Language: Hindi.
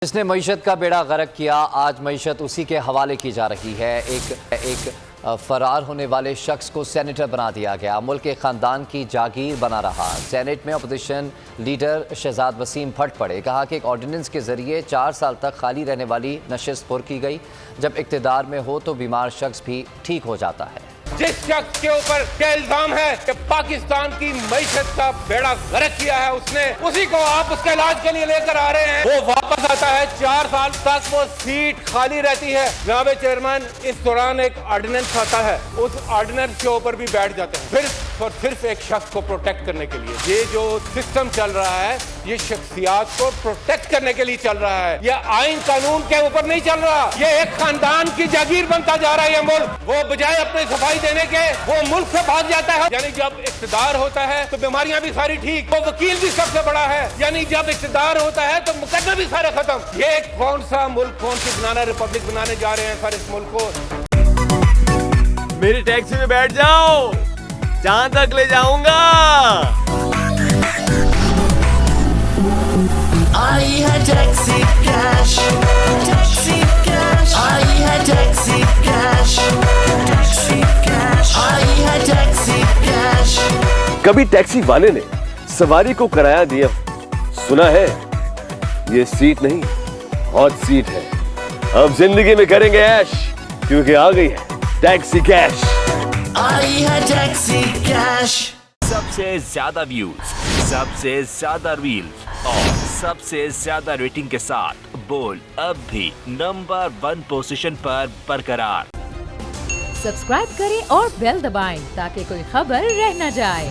जिसने मईशत का बेड़ा गर्क किया, आज मईशत उसी के हवाले की जा रही है। एक फरार होने वाले शख्स को सेनेटर बना दिया गया, मुल्क के ख़ानदान की जागीर बना रहा। सेनेट में अपोजिशन लीडर शहजाद वसीम फट पड़े, कहा कि एक ऑर्डिनेंस के ज़रिए 4 साल तक खाली रहने वाली नशिस्त पुर की गई। जब इक़्तिदार में हो तो बीमार शख्स भी ठीक हो जाता है। जिस शख्स के ऊपर क्या इल्जाम है कि पाकिस्तान की मईशत का बेड़ा गर्क किया है, उसने उसी को आप उसके इलाज के लिए लेकर आ रहे हैं। वो वापस आता है, 4 साल तक वो सीट खाली रहती है। जनाब चेयरमैन, इस दौरान एक ऑर्डिनेंस आता है, उस ऑर्डिनेंस के ऊपर भी बैठ जाते हैं, सिर्फ और सिर्फ एक शख्स को प्रोटेक्ट करने के लिए। ये जो सिस्टम चल रहा है, ये शख्सियात को प्रोटेक्ट करने के लिए चल रहा है। ये आइन कानून के ऊपर नहीं चल रहा। ये एक खानदान की जागीर बनता जा रहा है। ये मुल्क, वो बजाय अपने सफाई देने के वो मुल्क से भाग जाता है। यानी जब इक़्तिदार होता है तो बीमारियां भी सारी ठीक, वो वकील भी सबसे बड़ा है। यानी जब इक़्तिदार होता है तो मुकदमे भी सारे खत्म। ये कौन सा मुल्क, कौन सी बनाना रिपब्लिक बनाने जा रहे हैं सर इस मुल्क को। मेरी टैक्सी में बैठ जाओ, जहां तक ले जाऊंगा। आई है टैक्सी कैश, टैक्सी कैश, आई है टैक्सी कैश, टैक्सी कैश, आई है टैक्सी कैश। कभी टैक्सी वाले ने सवारी को किराया दिया, सुना है ये सीट नहीं हॉट सीट है। अब जिंदगी में करेंगे ऐश, क्योंकि आ गई है टैक्सी कैश। आई है टैक्सी कैश। सबसे ज्यादा व्यूज, सबसे ज्यादा रील्स और सबसे ज्यादा रेटिंग के साथ बोल अब भी नंबर 1 पोजीशन पर बरकरार। सब्सक्राइब करें और बेल दबाएं ताकि कोई खबर रह न जाए।